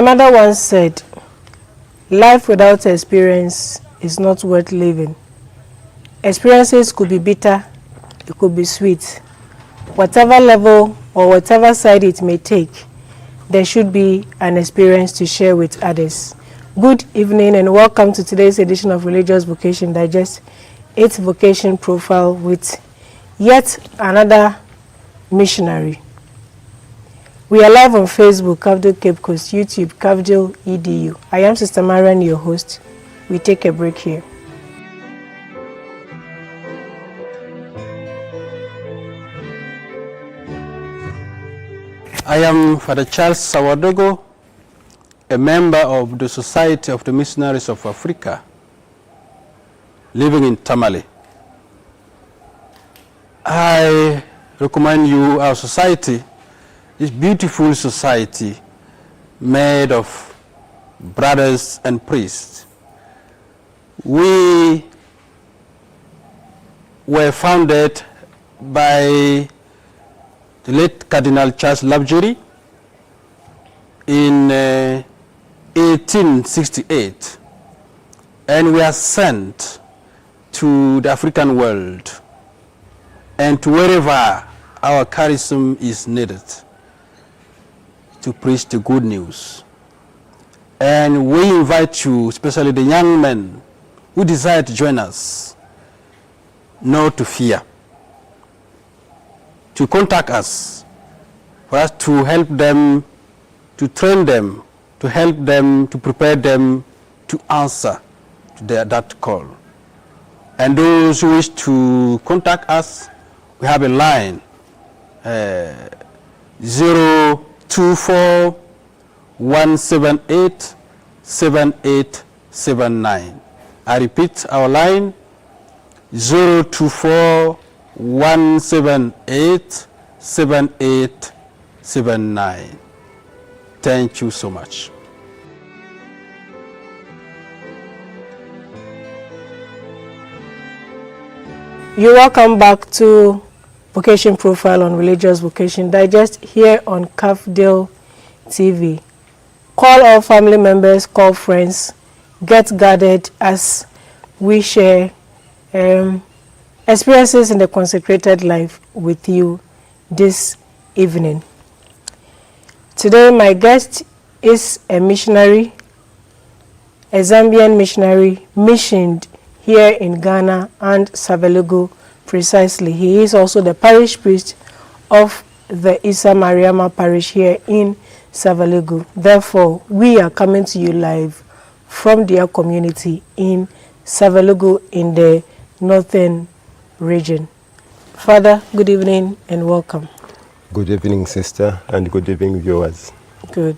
My mother once said, life without experience is not worth living. Experiences could be bitter, it could be sweet. Whatever level or whatever side it may take, there should be an experience to share with others. Good evening and welcome to today's edition of Religious Vocation Digest, its vocation profile with yet another missionary. We are live on Facebook, Cafdil Cape Coast, YouTube, Cafdil EDU. I am Sister Marian, your host. We take a break here. I am Father Charles Sawadogo, a member of the Society of the Missionaries of Africa, living in Tamale. I recommend you our society, this beautiful society made of brothers and priests. We were founded by the late Cardinal Charles Lovejoy in 1868, and we are sent to the African world and to wherever our charism is needed to preach the good news. And we invite you, especially the young men who desire to join us, not to fear, to contact us, for us to help them, to train them, to help them, to prepare them to answer to that call. And those who wish to contact us, we have a line, 024 178 7879. I repeat our line, 024 178 7879. Thank you so much. You're welcome back to Vocation Profile on Religious Vocation Digest here on Cafdil TV. Call all family members, call friends, get gathered as we share experiences in the consecrated life with you this evening. Today my guest is a missionary, a Zambian missionary missioned here in Ghana and Savelugu precisely. He is also the parish priest of the Isa Mariama parish here in Savelugu. Therefore, we are coming to you live from their community in Savelugu in the northern region. Father, good evening and welcome. Good evening, sister, and good evening, viewers. Good.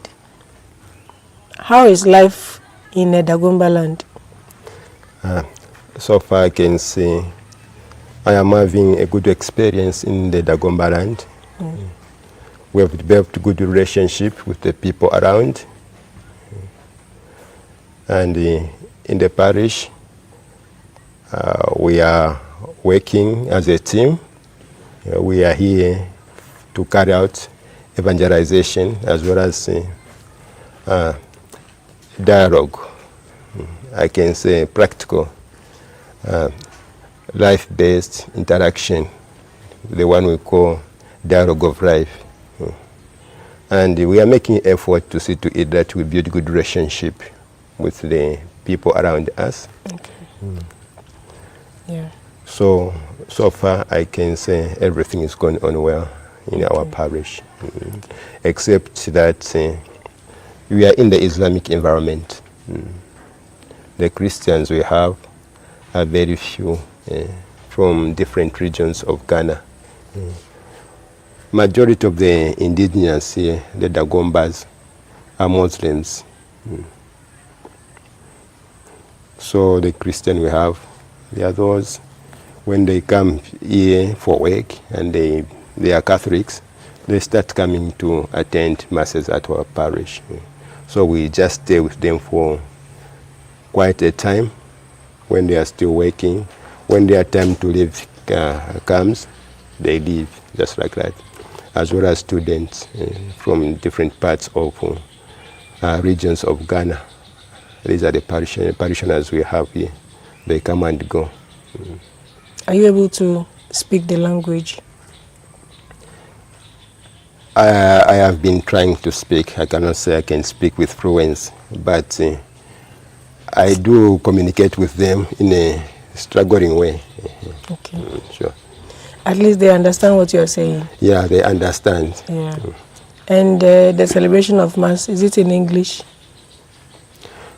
How is life in Dagomba land? So far I can say I am having a good experience in the Dagomba land. We have developed good relationship with the people around. And in the parish, we are working as a team. We are here to carry out evangelization as well as dialogue. I can say practical, life-based interaction, the one we call dialogue of life. And we are making effort to see to it that we build good relationship with the people around us. Okay. Yeah. So far I can say everything is going on well in our parish, except that we are in the Islamic environment. The Christians we have are very few from different regions of Ghana. Majority of the indigenous here, the Dagombas, are Muslims. So the Christian we have, they are those, when they come here for work and they are Catholics, they start coming to attend masses at our parish. So we just stay with them for quite a time when they are still working. When their time to leave comes, they leave just like that. As well as students from different parts of regions of Ghana. These are the parishioners we have here. They come and go. Are you able to speak the language? I have been trying to speak. I cannot say I can speak with fluency, but I do communicate with them in a struggling way. Okay. Sure. At least they understand what you're saying. Yeah, they understand. Yeah. And the celebration of Mass, is it in English?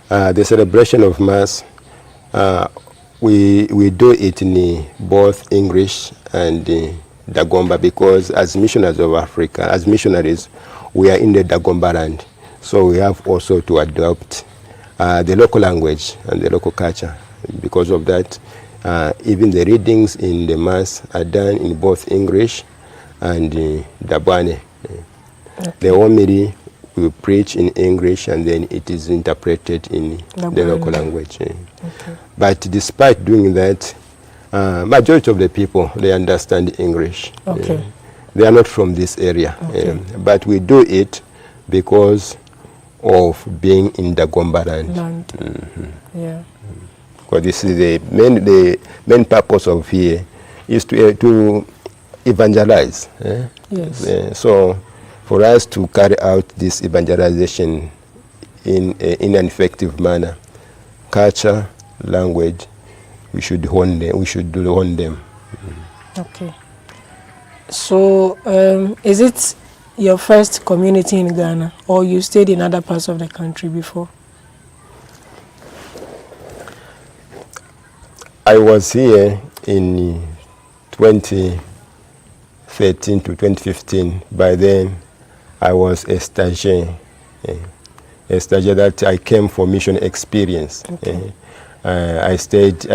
The celebration of Mass, we do it in both English and Dagomba, because as missionaries of Africa, as missionaries, we are in the Dagomba land. So we have also to adopt the local language and the local culture. Because of that, even the readings in the Mass are done in both English and Dabane. Okay. The homily we preach in English and then it is interpreted in the local language. Okay. But despite doing that, majority of the people, they understand English. Okay. They are not from this area. Okay. But we do it because of being in the Dagomba land. Yeah. Because this is the main purpose of here is to evangelize. Yes. So for us to carry out this evangelization in an effective manner, culture, language, we should hone them. We should hone them. Okay. So, is it your first community in Ghana, or you stayed in other parts of the country before? I was here in 2013 to 2015. By then, I was a stagiaire. A stagiaire that I came for mission experience. Okay. I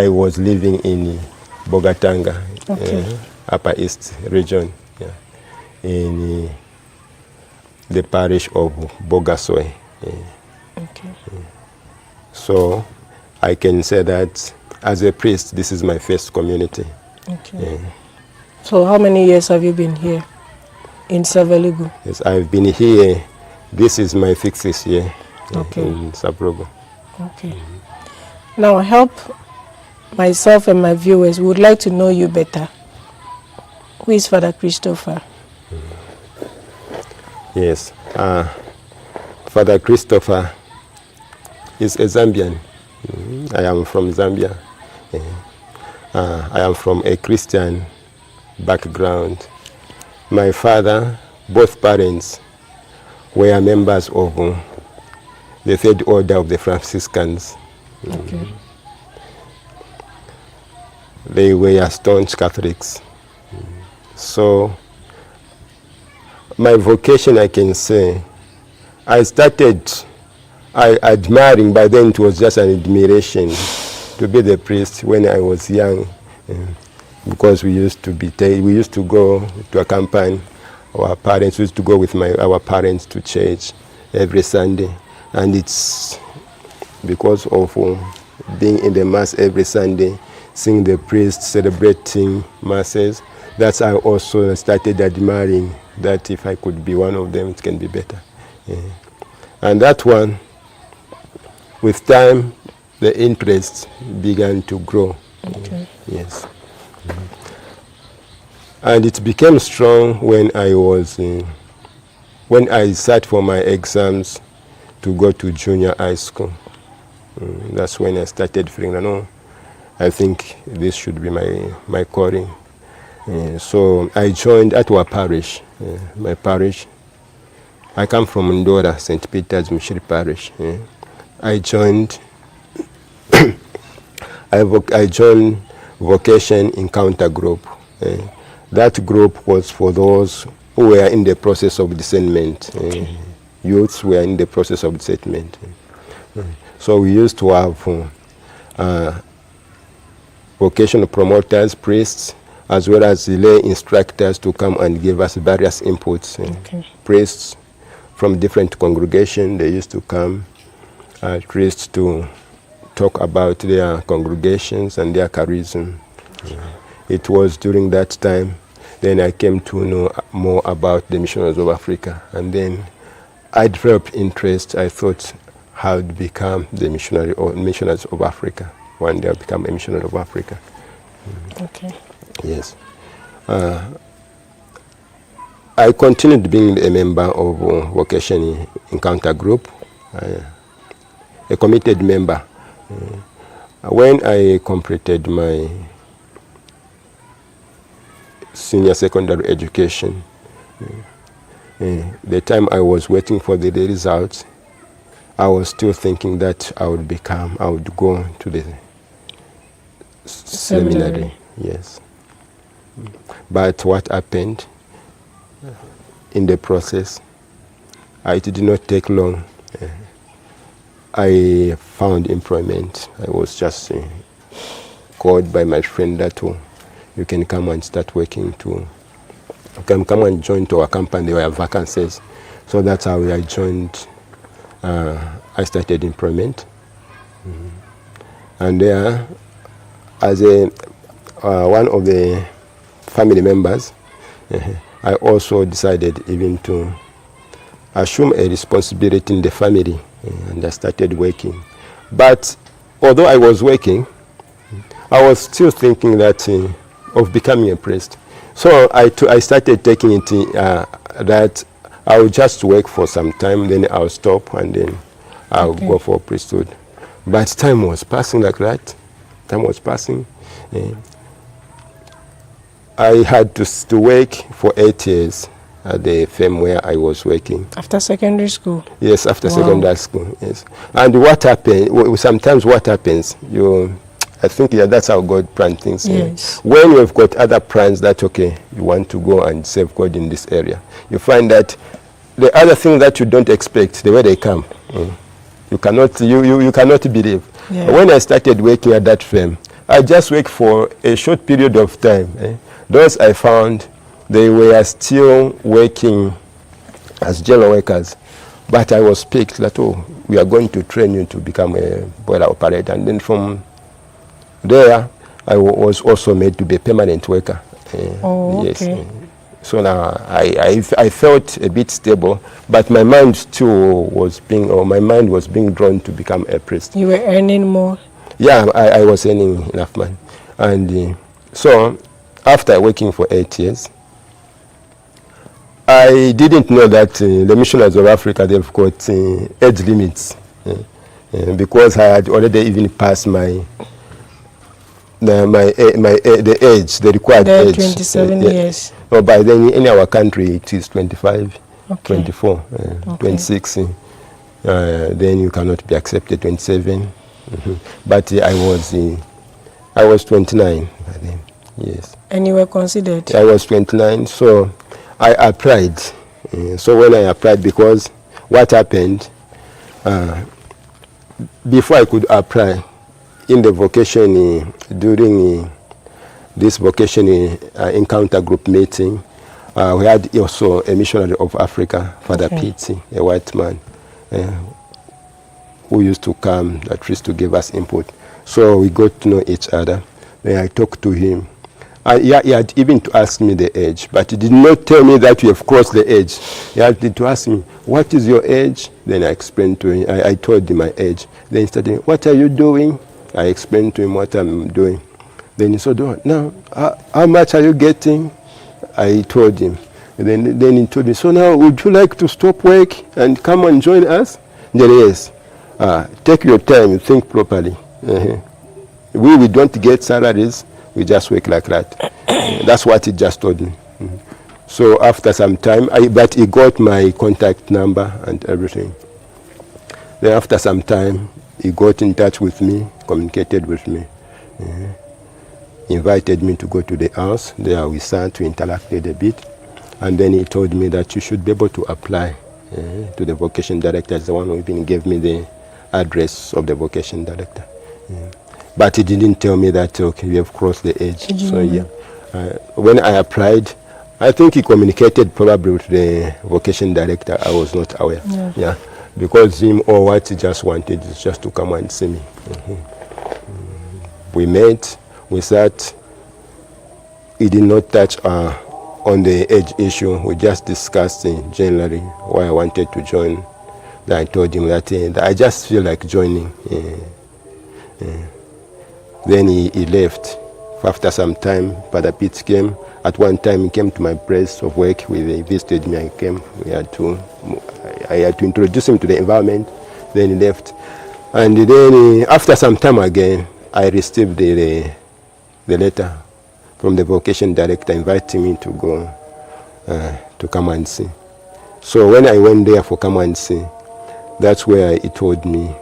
was living in Bogatanga, Okay. Upper East region, in the parish of Bogasoy. Okay. So I can say that as a priest, this is my first community. Okay. So how many years have you been here in Saveligu? Yes, I've been here. This is my 6th year Okay. in Sabrogo. Okay. Now help myself and my viewers. We would like to know you better. Who is Father Christopher? Yes. Father Christopher is a Zambian. I am from Zambia. I am from a Christian background. My father, both parents, were members of the Third Order of the Franciscans. Okay. They were staunch Catholics. So my vocation, I can say, I started admiring, by then it was just an admiration to be the priest when I was young, because we used to go to accompany our parents. We used to go with our parents to church every Sunday, and it's because of being in the Mass every Sunday, seeing the priest celebrating Masses, that's I also started admiring that if I could be one of them, it can be better. And that one, with time, the interest began to grow. Okay. Yes. And it became strong when I sat for my exams to go to junior high school. That's when I started feeling, no, I think this should be my calling. So I joined at our parish, my parish. I come from Ndora, St. Peter's Mishiri Parish. I joined I joined Vocation Encounter Group. That group was for those who were in the process of discernment. Youths were in the process of discernment. So we used to have vocational promoters, priests, as well as lay instructors to come and give us various inputs. Priests from different congregations, they used to come, priests to talk about their congregations and their charism. It was during that time then I came to know more about the missionaries of Africa, and then I developed interest. I thought I would become the missionary or missionaries of Africa. One day I'll become a missionary of Africa. Okay. Yes. I continued being a member of Vocation Encounter Group, a committed member. When I completed my senior secondary education, the time I was waiting for the results, I was still thinking that I would go to the seminary. Yes. But what happened in the process, it did not take long. I found employment. I was just called by my friend that you can come and start working you can come and join to our company. There were vacancies. So that's how I joined. I started employment. And there, as one of the family members, I also decided even to assume a responsibility in the family, and I started working. But although I was working, I was still thinking that of becoming a priest. So I started taking it that I would just work for some time, then I'll stop, and then I'll go for priesthood. But time was passing like that. Time was passing. I had to work for 8 years at the firm where I was working. After secondary school? Yes, after secondary school, yes. And what happened, sometimes what happens, I think that's how God plans things. Yes. When you've got other plans that, okay, you want to go and serve God in this area, you find that the other things that you don't expect, the way they come, you cannot believe. Yeah. When I started working at that firm, I just worked for a short period of time. Those I found, they were still working as general workers, but I was picked that, we are going to train you to become a boiler operator. And then from there, I was also made to be a permanent worker. Yes. Okay. So now I felt a bit stable, but my mind was being drawn to become a priest. You were earning more? Yeah, I was earning enough money. And so after working for 8 years, I didn't know that the missionaries of Africa, they've got age limits, because I had already even passed the age, the required age. 27 years. No, by then in our country it is 25, Okay. 24, 26. Then you cannot be accepted. 27. But I was 29 by then. Yes. And you were considered? I was 29, so I applied. So when I applied, because what happened, before I could apply, in the vocation, during this vocation encounter group meeting, we had also a missionary of Africa, Father Pizzi, a white man, who used to come at least to give us input. So we got to know each other. Then I talked to him. He had even to ask me the age, but he did not tell me that we have crossed the age. He had to ask me, what is your age? Then I explained to him, I told him my age. Then he started, what are you doing? I explained to him what I'm doing. Then he said, now, how much are you getting? I told him. And then he told me, so now would you like to stop work and come and join us? Then yes. Take your time, think properly. We don't get salaries, we just work like that. That's what he just told me. So after some time, but he got my contact number and everything. Then after some time, he got in touch with me, communicated with me, invited me to go to the house. There we sat, we interacted a bit, and then he told me that you should be able to apply to the vocation director. He's the one who even gave me the address of the vocation director. But he didn't tell me that, okay, we have crossed the age. So yeah, when I applied, I think he communicated probably with the vocation director. I was not aware. Yeah. Because him or what he just wanted is just to come and see me. We met, we sat. He did not touch on on the age issue, we just discussed generally why I wanted to join. Then I told him that I just feel like joining. Then he left. After some time, Father Pete came. At one time, he came to my place of work. He visited me. I came. I had to introduce him to the environment. Then he left. And then after some time again, I received the letter from the vocation director inviting me to go to come and see. So when I went there for come and see, that's where he told me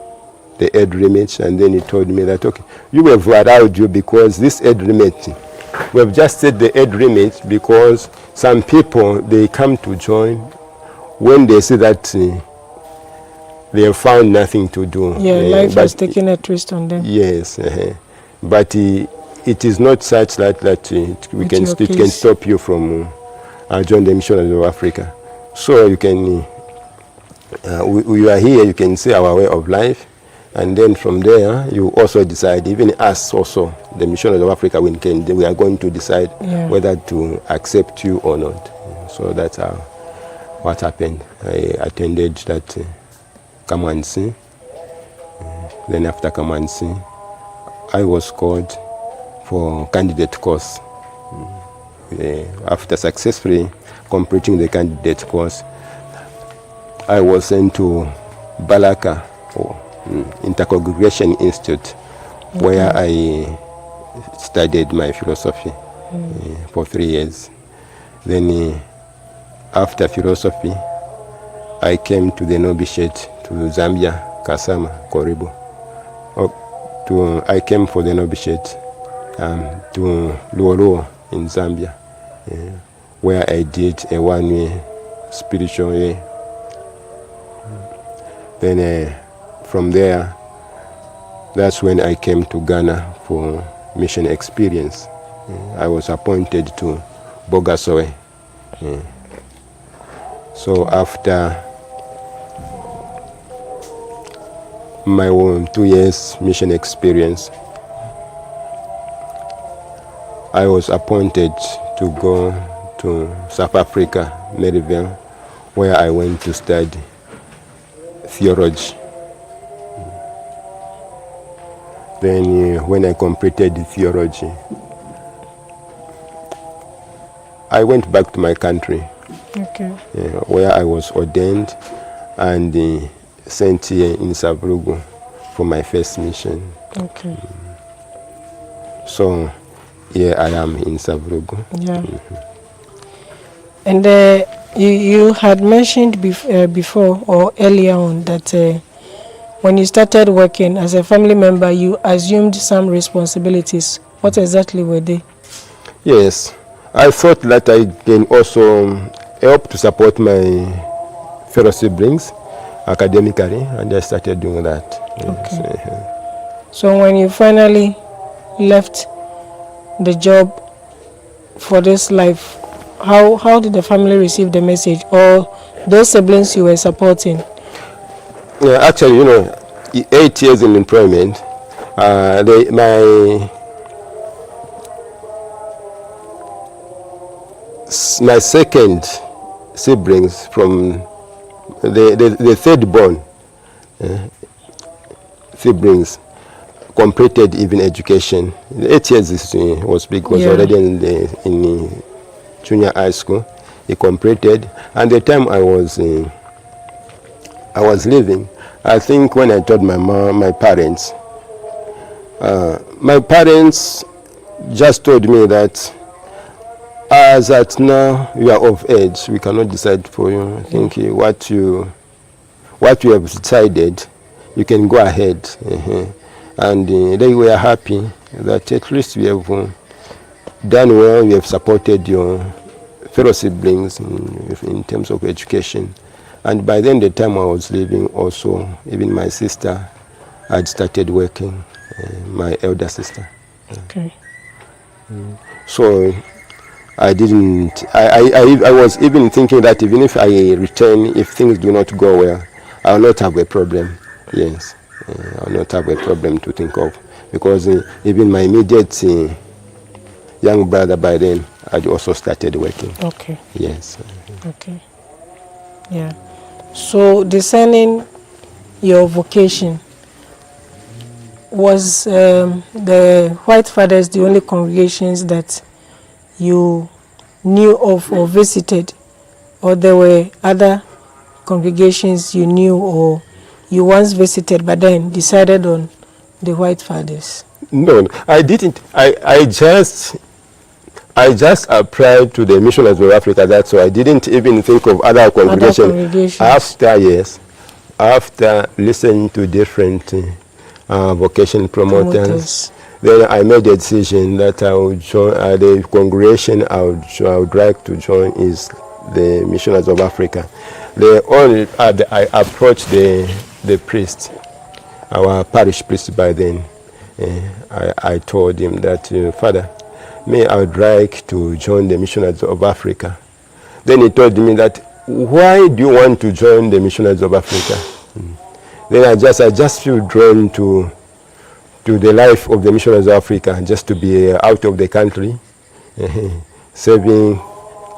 the age limit, and then he told me that, okay, you have allowed you because this age limit, we have just set the age limit because some people, they come to join when they see that they have found nothing to do. Yeah, life has taken a twist on them. Yes, but it is not such that it can stop you from joining the Missionaries of Africa. So you can, we are here, you can see our way of life. And then from there, you also decide, even us also, the Missionaries of Africa, we are going to decide whether to accept you or not. So that's what happened. I attended that come and see. Then after come and see, I was called for candidate course. After successfully completing the candidate course, I was sent to Balaka, Intercongregation Institute, where I studied my philosophy for 3 years. Then after philosophy, I came to the novitiate to Zambia, Kasama, Koribo. I came for the novitiate to Luoluo in Zambia, where I did a one-way spiritual way. Then from there, that's when I came to Ghana for mission experience. I was appointed to Bogasoe. So after my 2 years mission experience, I was appointed to go to South Africa, Maryville, where I went to study theology. Then when I completed the theology, I went back to my country, where I was ordained and sent here in Savrugu for my first mission. Okay. So here I am in Savrugu. Yeah. And you had mentioned before or earlier on that when you started working as a family member, you assumed some responsibilities. What exactly were they? Yes, I thought that I can also help to support my fellow siblings academically, and I started doing that. Okay. Yes. So when you finally left the job for this life, how did the family receive the message, or those siblings you were supporting? Yeah, actually, 8 years in employment, my second siblings from the third born siblings completed even education. 8 years was because already in junior high school he completed, and the time I was living, I think when I told my parents just told me that as at now you are of age, we cannot decide for you. I think what you have decided, you can go ahead. And they were happy that at least we have done well, we have supported your fellow siblings in terms of education. And by then, the time I was leaving also, even my sister had started working, my elder sister. Okay. So I was even thinking that even if I return, if things do not go well, I will not have a problem. Yes, I will not have a problem to think of. Because even my immediate young brother by then I also started working. Okay. Yes. Okay. Yeah. So discerning your vocation, was the White Fathers the only congregations that you knew of or visited, or there were other congregations you knew or you once visited but then decided on the White Fathers? No, I didn't. I just applied to the Missionaries of Africa. That's why I didn't even think of other congregations. After listening to different vocation promoters, then I made a decision that I would join the congregation I would like to join is the Missionaries of Africa. I approached the priest, our parish priest by then. I told him that, Father, I would like to join the Missionaries of Africa. Then he told me that, why do you want to join the Missionaries of Africa? Then I just feel drawn to the life of the Missionaries of Africa, just to be out of the country, serving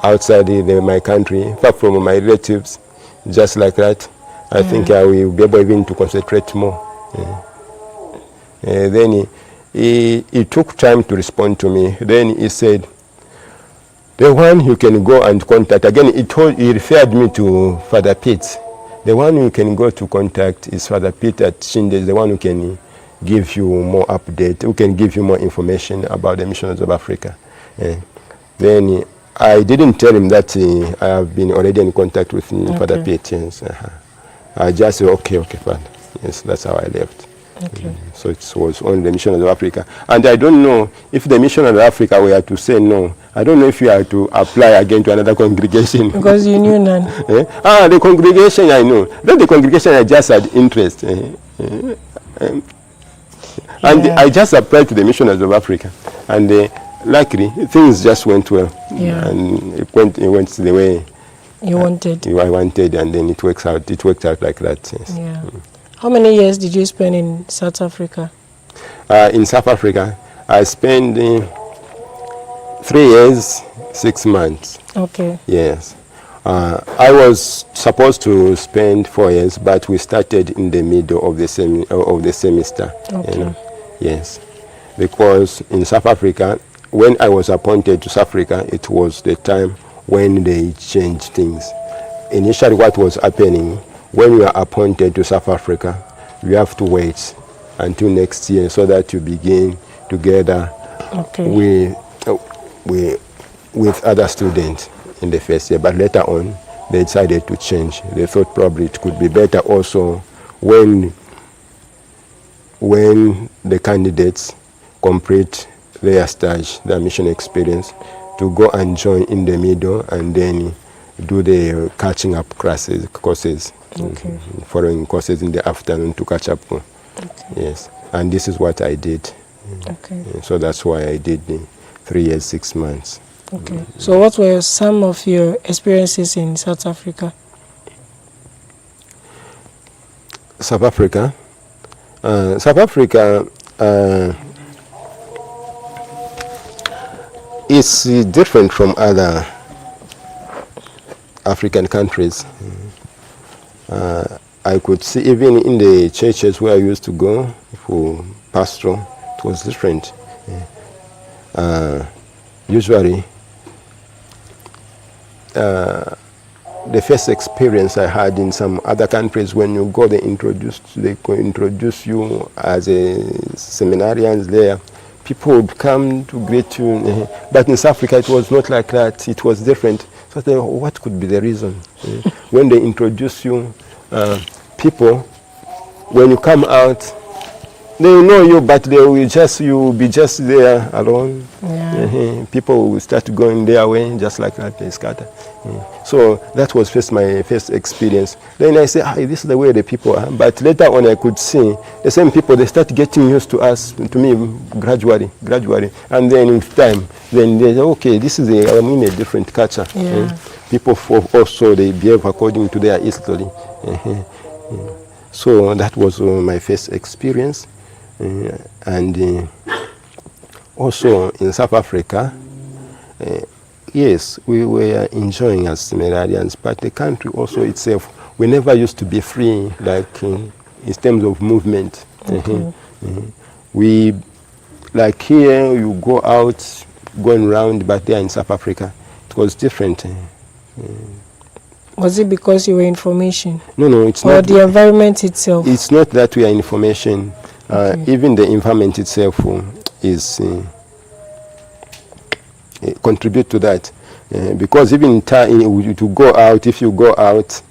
outside my country, far from my relatives, just like that. I think I will be able even to concentrate more. Then he took time to respond to me. Then he said, the one you can go and contact, again he referred me to Father Pete. The one you can go to contact is Father Pete at Shinde, the one who can give you more update, who can give you more information about the Missionaries of Africa. Then I didn't tell him that I have been already in contact with Father Pete. Yes. I just said, okay, Father. Yes, that's how I left. Okay. So it was only the Missionaries of Africa. And I don't know if the Missionaries of Africa were to say no. I don't know if you are to apply again to another congregation. Because you knew none. The congregation I know. Then the congregation I just had interest. And I just applied to the Missionaries of Africa. And luckily, things just went well. Yeah. And it went the way you wanted. I wanted, and then it worked out like that. Yes. Yeah. How many years did you spend in South Africa? In South Africa, I spent 3 years, 6 months. Okay. Yes. I was supposed to spend 4 years, but we started in the middle of the semester. Okay. Yes. Because in South Africa, when I was appointed to South Africa, it was the time when they changed things. Initially, what was happening, when you are appointed to South Africa, you have to wait until next year so that you begin together with other students in the first year. But later on, they decided to change. They thought probably it could be better also when the candidates complete their stage, their mission experience, to go and join in the middle and then do the catching up courses, following courses in the afternoon to catch up. Yes, and this is what I did. Okay. So that's why I did the 3 years, 6 months. Okay. So what were some of your experiences in South Africa? South Africa? Is different from other African countries. I could see even in the churches where I used to go for pastoral, it was different. Usually, the first experience I had in some other countries, when you go, they introduce you as a seminarians there. People would come to greet you, but in South Africa it was not like that. It was different. So I thought, what could be the reason? When they introduce you, people, when you come out, they know you, but you'll be just there alone. Yeah. People will start going their way, just like that, they scatter. So that was my first experience. Then I say, this is the way the people are. But later on I could see the same people, they start getting used to us, to me, gradually. And then with time, then they say, okay, I'm in a different culture. Yeah. People also, they behave according to their history. So that was my first experience. And also in South Africa, yes, we were enjoying as Semerarians, but the country also itself, we never used to be free, like in terms of movement. Okay. We, like here, you go out, going around, but there in South Africa, it was different. Was it because you were information? No, it's or not. the environment itself? It's not that we are information. Okay. Even the environment itself is contribute to that. Because even to go out, if you go out,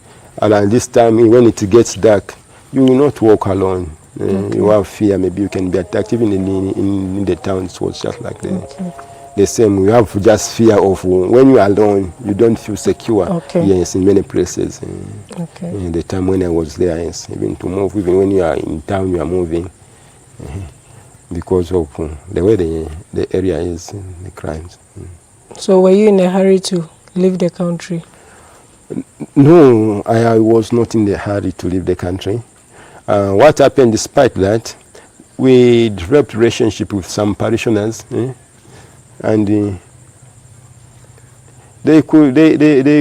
and at this time when it gets dark, you will not walk alone. Okay. You have fear, maybe you can be attacked. Even in the towns, it was just like the same. You have just fear of when you are alone, you don't feel secure. Okay. Yes, in many places. Okay. In the time when I was there, yes, even to move, even when you are in town, you are moving because of the way the area is, the crimes. So were you in a hurry to leave the country? No, I was not in the hurry to leave the country. What happened despite that, we developed relationship with some parishioners, and they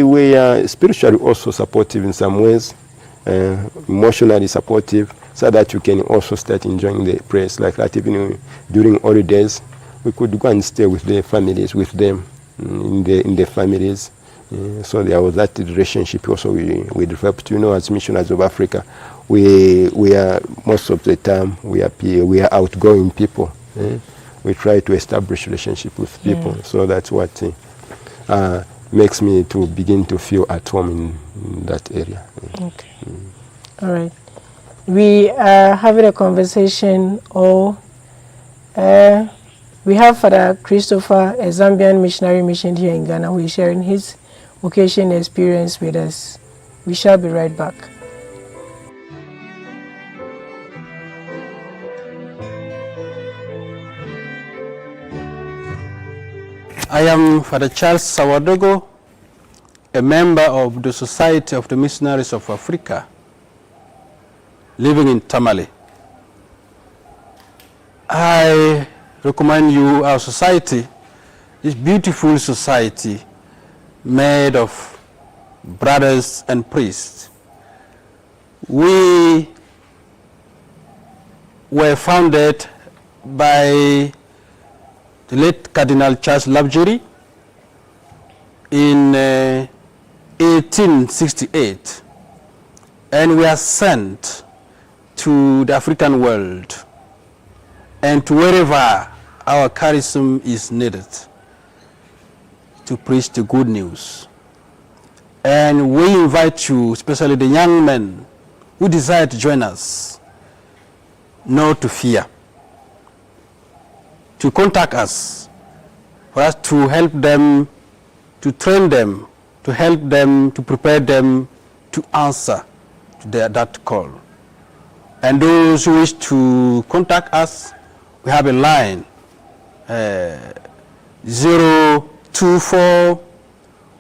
were spiritually also supportive in some ways, emotionally supportive, so that you can also start enjoying the praise like that. Even during holidays, we could go and stay with the families, with them in the families. So there was that relationship also we developed. As missionaries of Africa, we are most of the time we are outgoing people. We try to establish relationship with people. So that's what makes me to begin to feel at home in that area. Okay. All right. We are having a conversation, we have Father Christopher, a Zambian missionary missioned here in Ghana, who is sharing his vocation experience with us. We shall be right back. I am Father Charles Sawadogo, a member of the Society of the Missionaries of Africa, living in Tamale. I recommend you our society, this beautiful society made of brothers and priests. We were founded by the late Cardinal Charles Labjeri in 1868, and we are sent to the African world and to wherever our charism is needed to preach the good news. And we invite you, especially the young men who desire to join us, not to fear, to contact us, for us to help them, to train them, to help them, to prepare them to answer to that call. And those who wish to contact us, we have a line, 024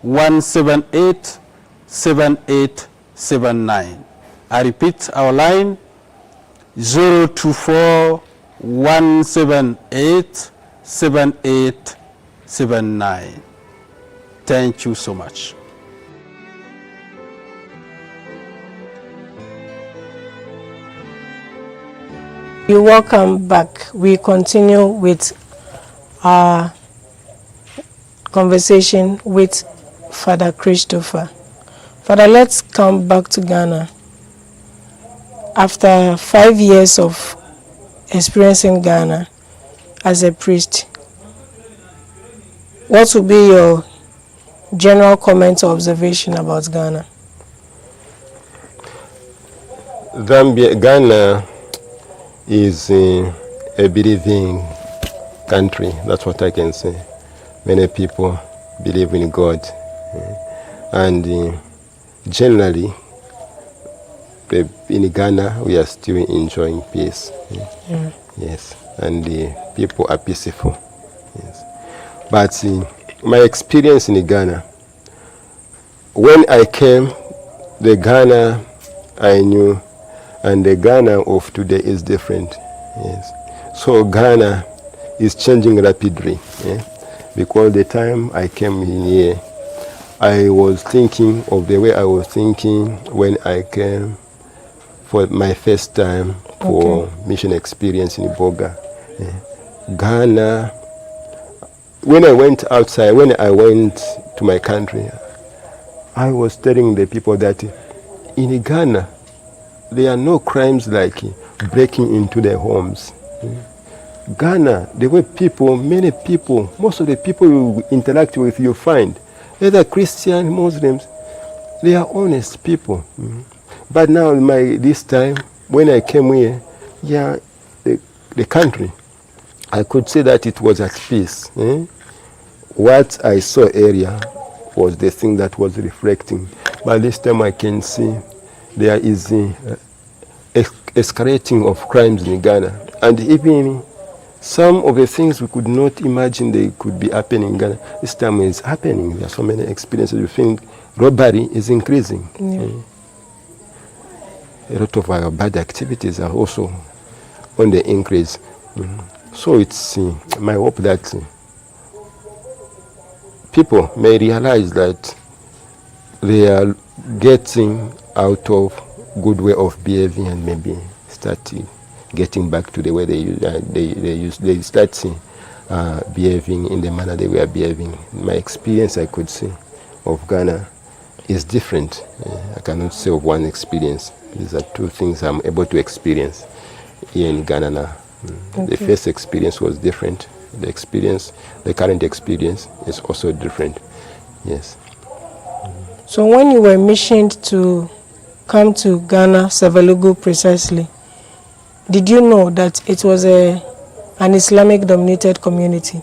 178 7879. I repeat our line, 024 178 7879. Thank you so much. You're welcome back. We continue with our conversation with Father Christopher. Father, let's come back to Ghana. After 5 years of experiencing Ghana as a priest, what would be your general comment or observation about Ghana? Ghana is a believing country. That's what I can say. Many people believe in God, and generally in Ghana we are still enjoying peace. Yes, and people are peaceful. Yes, but my experience in Ghana, when I came, the Ghana I knew and the Ghana of today is different. Yes, so Ghana is changing rapidly. Yeah? because the time I came in here, I was thinking of the way I was thinking when I came for my first time for mission experience in Boga. Ghana, when I went outside, when I went to my country, I was telling the people that in Ghana, there are no crimes like breaking into their homes. Ghana, the way people, many people, most of the people you interact with, you find, either Christian, Muslims, they are honest people. But now, this time, when I came here, the country, I could say that it was at peace. What I saw area was the thing that was reflecting. But this time I can see there is escalating of crimes in Ghana. And even some of the things we could not imagine they could be happening in Ghana, this time it's happening. There are so many experiences. We think robbery is increasing. A lot of our bad activities are also on the increase. So it's my hope that people may realize that they are getting out of good way of behaving and maybe start getting back to the way they start behaving in the manner they were behaving. My experience, I could say, of Ghana is different. I cannot say of one experience. These are two things I'm able to experience here in Ghana now. The first experience was different. The current experience is also different. Yes. So when you were missioned to come to Ghana, Sevelugu precisely, did you know that it was an Islamic-dominated community?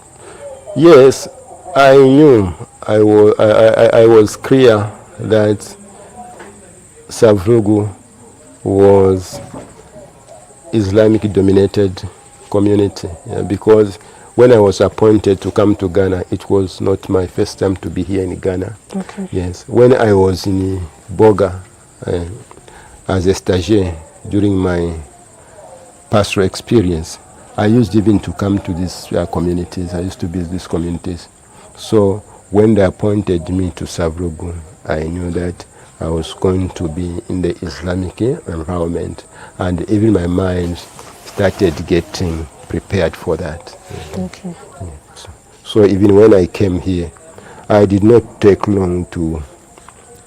Yes, I knew. I was clear that Sevelugu was Islamic-dominated community, because when I was appointed to come to Ghana, it was not my first time to be here in Ghana. Yes, when I was in Boga as a stagiaire during my pastoral experience, I used even to come to these communities. I used to visit these communities. So when they appointed me to Sevelugu, I knew that I was going to be in the Islamic environment, and even my mind started getting prepared for that. So even when I came here, I did not take long to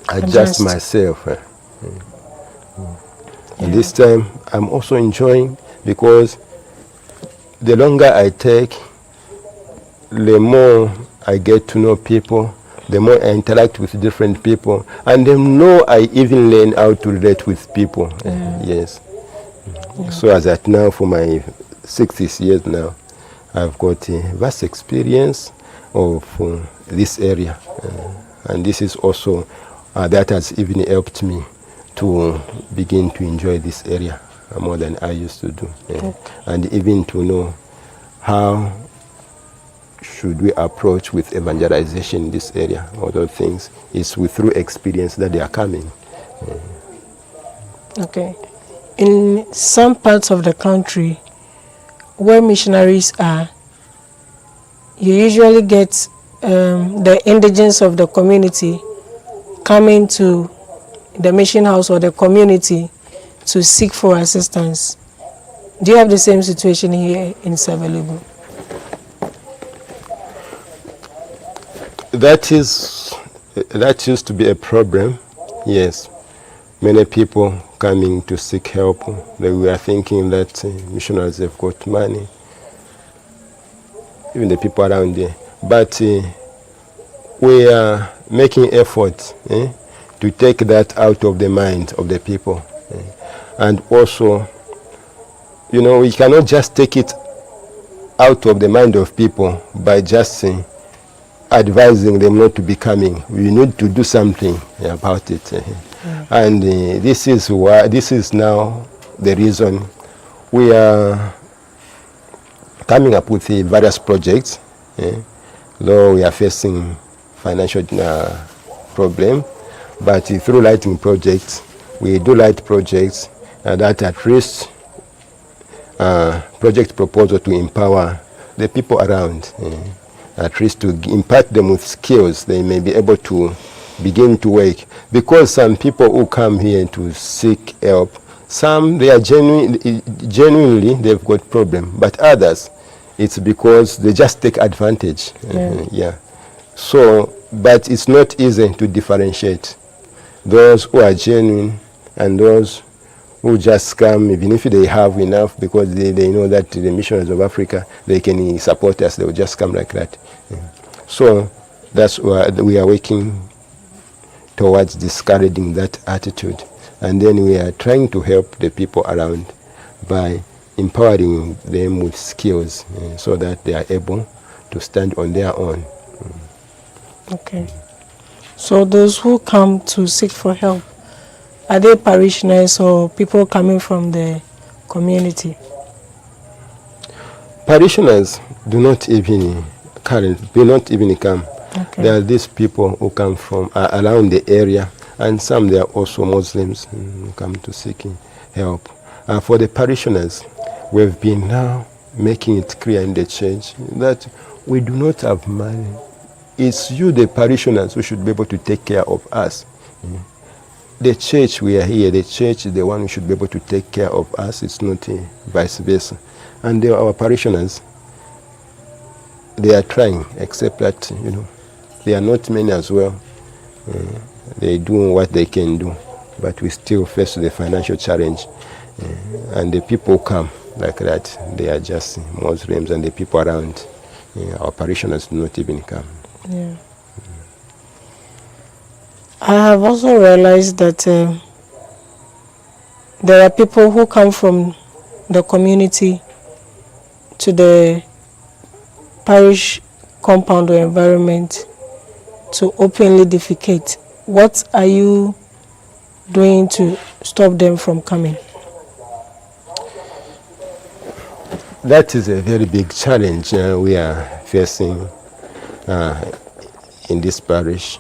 adjust myself. And this time I'm also enjoying, because the longer I take, the more I get to know people, the more I interact with different people, and the more I even learn how to relate with people. Yes. So as at now, for my 6 years now, I've got a vast experience of this area. And this is also, that has even helped me to begin to enjoy this area more than I used to do. And even to know how should we approach with evangelization in this area, other things, is through experience that they are coming. In some parts of the country where missionaries are, you usually get the indigents of the community coming to the mission house or the community to seek for assistance. Do you have the same situation here in Sevelugu? That used to be a problem, yes. Many people coming to seek help, they were thinking that missionaries have got money, even the people around there. But we are making efforts to take that out of the mind of the people. And also, we cannot just take it out of the mind of people by just advising them not to be coming. We need to do something about it. And this is now the reason we are coming up with various projects, though we are facing financial problem, but through lighting projects, we do light projects that at least project proposal to empower the people around. at least to impart them with skills, they may be able to begin to work. Because some people who come here to seek help, some they are genuinely they've got problem, but others it's because they just take advantage. Yeah. So, but it's not easy to differentiate those who are genuine and those who just come, even if they have enough, because they know that the missionaries of Africa, they can support us, they will just come like that. So that's why we are working towards discouraging that attitude. And then we are trying to help the people around by empowering them with skills so that they are able to stand on their own. Okay. So those who come to seek for help, are they parishioners or people coming from the community? Parishioners do not even come. Okay. There are these people who come from around the area, and some they are also Muslims who come to seeking help. For the parishioners, we've been now making it clear in the church that we do not have money. It's you, the parishioners, who should be able to take care of us. The church, we are here. The church is the one who should be able to take care of us. It's not vice versa. And our parishioners, they are trying, except that, they are not many as well. They do what they can do, but we still face the financial challenge. And the people come like that. They are just Muslims, and the people around, our parishioners do not even come. Yeah. I have also realized that there are people who come from the community to the parish compound or environment to openly defecate. What are you doing to stop them from coming? That is a very big challenge we are facing in this parish.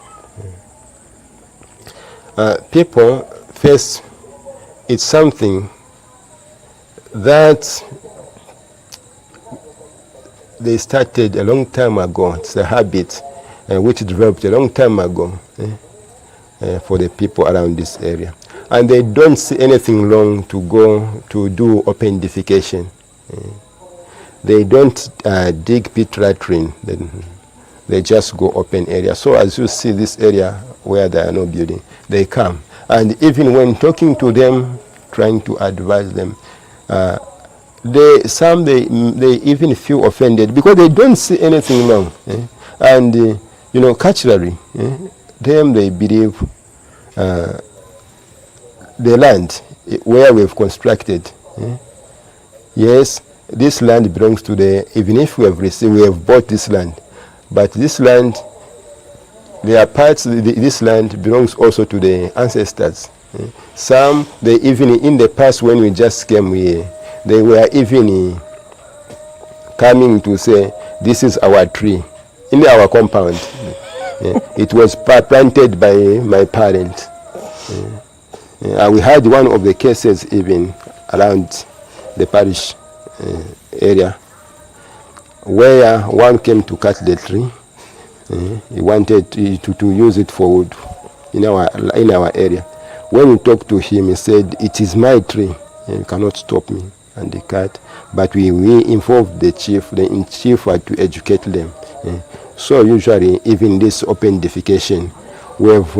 People face, it's something that they started a long time ago. It's a habit which developed a long time ago for the people around this area. And they don't see anything wrong to go to do open defecation. They don't dig pit latrine. They just go open area. So as you see this area where there are no building, they come. And even when talking to them, trying to advise them, they even feel offended because they don't see anything wrong. And culturally, them they believe the land where we've constructed. Yes, this land belongs to even if we have bought this land, but this land, there are parts, this land belongs also to the ancestors. Some, they even in the past when we just came here, they were even coming to say, this is our tree, in our compound. It was planted by my parents. We had one of the cases even around the parish area where one came to cut the tree. He wanted to use it for wood in our area. When we talked to him, he said, it is my tree, you cannot stop me. And they cut, but we involved the chief. The chief had to educate them. So usually, even this open defecation, we have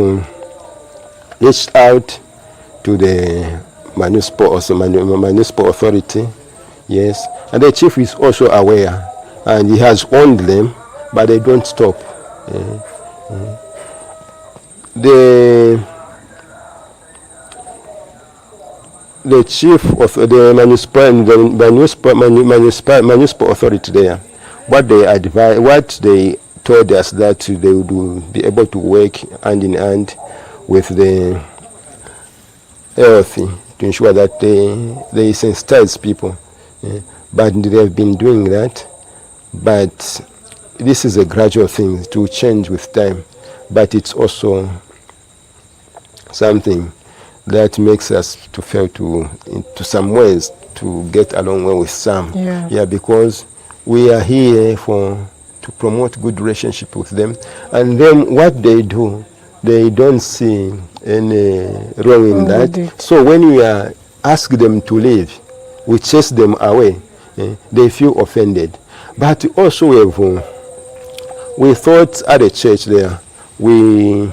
reached out to the municipal authority, yes, and the chief is also aware, and he has warned them, but they don't stop. The chief of the municipal authority there, what they told us that they would be able to work hand in hand with the health to ensure that they sensitize people. But they have been doing that. But this is a gradual thing to change with time. But it's also something that makes us to fail to some ways to get along well with some. Yeah, because we are here to to promote good relationship with them. And then what they do, they don't see any wrong in that. So when we ask them to leave, we chase them away, they feel offended. But also we thought at the church there, we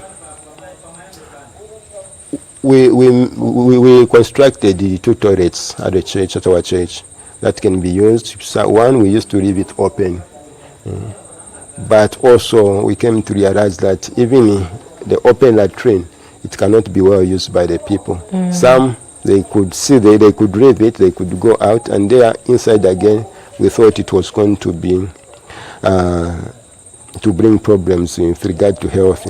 constructed the 2 toilets at the church, at our church, that can be used. So one, we used to leave it open. But also we came to realize that even the open latrine, it cannot be well used by the people. Some, they could see, they could leave it, they could go out, and they are inside again. We thought it was going to be, to bring problems with regard to health.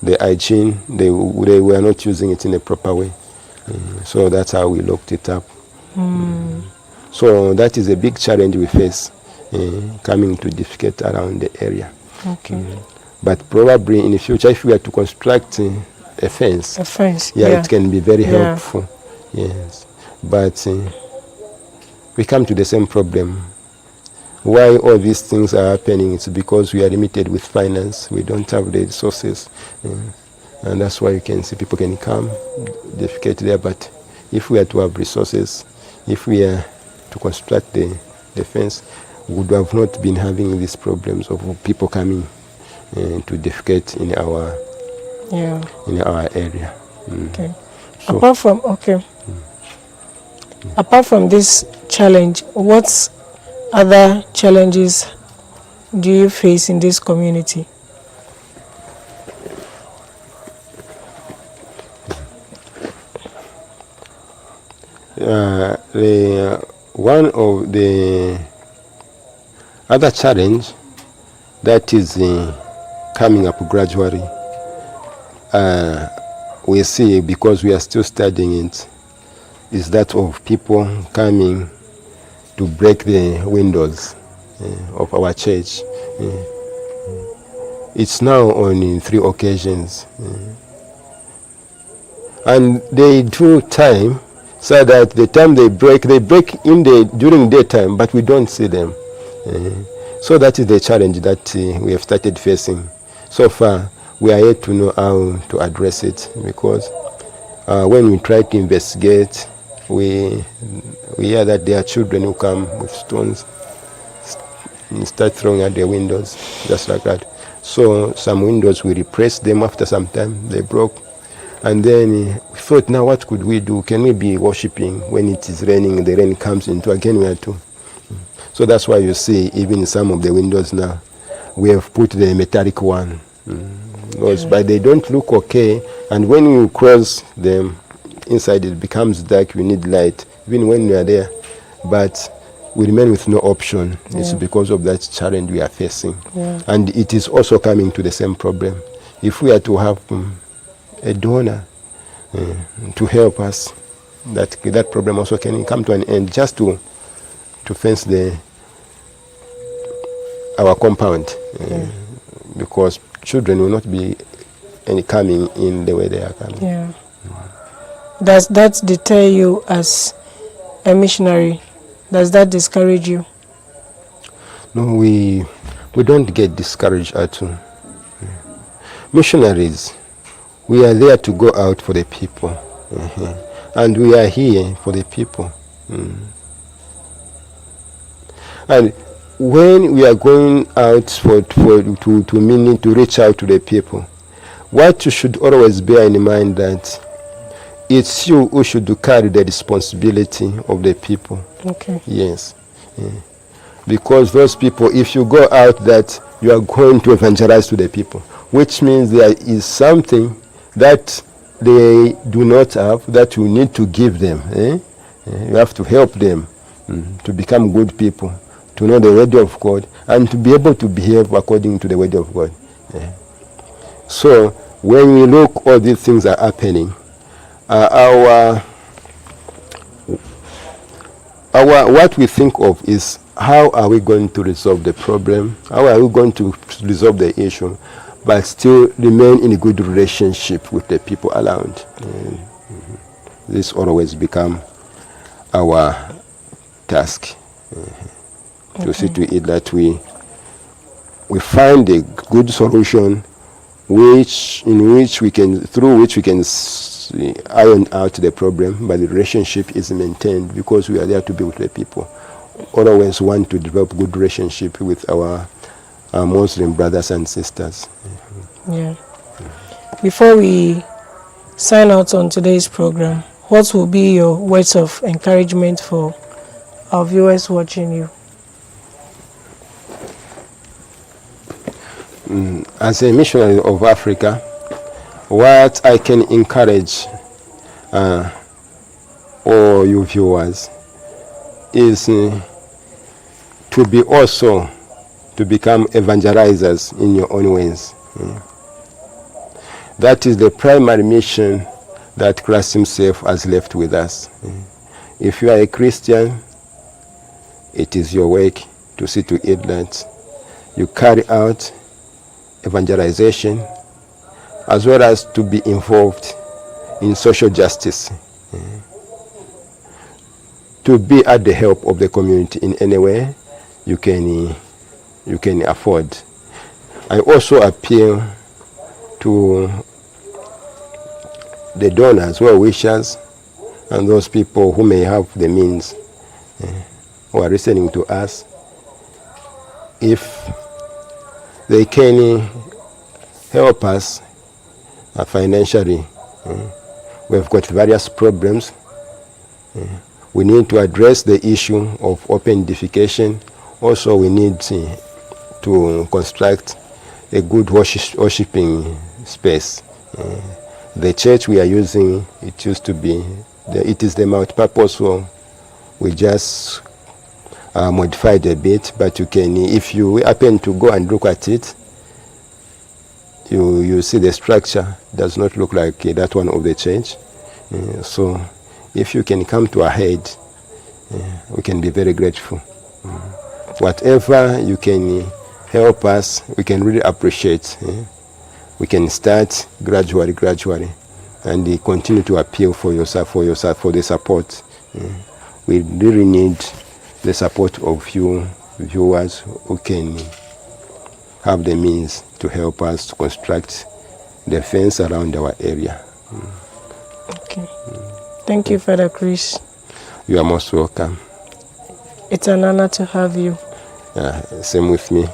The hygiene, they were not using it in a proper way. So that's how we locked it up. So that is a big challenge we face, coming to defecate around the area. Okay. But probably in the future, if we are to construct a fence, it can be very helpful. Yes. But we come to the same problem. Why all these things are happening? It's because we are limited with finance. We don't have the resources. And that's why you can see people can come, defecate there. But if we are to have resources, if we are to construct the fence, we would have not been having these problems of people coming to defecate in our area. Okay. So, apart from this challenge, what other challenges do you face in this community? One of the other challenge that is coming up gradually, we see, because we are still studying it, is that of people coming to break the windows of our church. It's now on 3 occasions. And they do time so that the time they break in during daytime, but we don't see them. So that is the challenge that we have started facing. So far, we are yet to know how to address it, because when we try to investigate, we hear that there are children who come with stones and start throwing at their windows, just like that. So some windows, we repressed them. After some time, they broke. And then we thought, now what could we do? Can we be worshipping when it is raining, the rain comes into again, we are to. So that's why you see, even in some of the windows now, we have put the metallic one. But they don't look okay. And when you cross them, inside it becomes dark, we need light, even when we are there. But we remain with no option. It's because of that challenge we are facing. And it is also coming to the same problem. If we are to have a donor to help us, that problem also can come to an end, just to fence our compound, because children will not be any coming in the way they are coming. Does that deter you as a missionary? Does that discourage you? No, we don't get discouraged at all. Missionaries, we are there to go out for the people, and we are here for the people. And when we are going out to reach out to the people, what you should always bear in mind that it's you who should carry the responsibility of the people. Okay. Yes. Because those people, if you go out that you are going to evangelize to the people, which means there is something that they do not have that you need to give them. You have to help them to become good people, to know the word of God, and to be able to behave according to the word of God. So when we look, all these things are happening. What we think of is, how are we going to resolve the problem? How are we going to resolve the issue, but still remain in a good relationship with the people around? This always become our task, to see to it that we we find a good solution through which we can iron out the problem, but the relationship is maintained because we are there to be with the people. Always want to develop good relationship with our Muslim brothers and sisters. Yeah. Before we sign out on today's program, what will be your words of encouragement for our viewers watching you? As a missionary of Africa, what I can encourage all you viewers is to become evangelizers in your own ways. That is the primary mission that Christ himself has left with us. If you are a Christian, it is your work to see to it that you carry out evangelization as well as to be involved in social justice, to be at the help of the community in any way you can afford. I also appeal to the donors, well-wishers, and those people who may have the means, who are listening to us, if they can help us financially. We've got various problems. We need to address the issue of open defecation. Also, we need to construct a good worshiping space. The church we are using, it used to be, it is the multi-purpose, so we just modified a bit, but you can, if you happen to go and look at it, you see the structure does not look like that one of the church. So if you can come to our head, we can be very grateful. Whatever you can help us, we can really appreciate. We can start gradually, and continue to appeal for the support. We really need the support of you viewers who can have the means to help us to construct the fence around our area. Okay. Thank you, Father Chris. You are most welcome. It's an honor to have you. Same with me.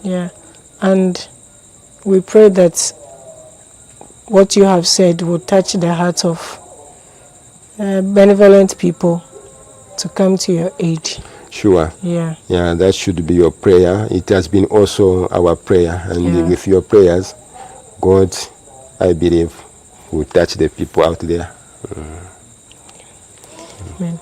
Yeah. And we pray that what you have said will touch the hearts of benevolent people to come to your aid. Sure. Yeah. Yeah, that should be your prayer. It has been also our prayer. And with your prayers, God, I believe, will touch the people out there. Amen.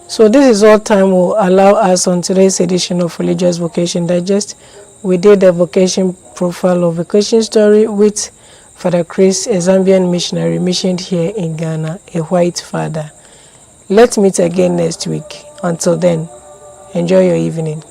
So this is all time will allow us on today's edition of Religious Vocation Digest. We did a vocation profile of vocation story with Father Chris, a Zambian missionary missioned here in Ghana, a white father. Let's meet again next week. Until then, enjoy your evening.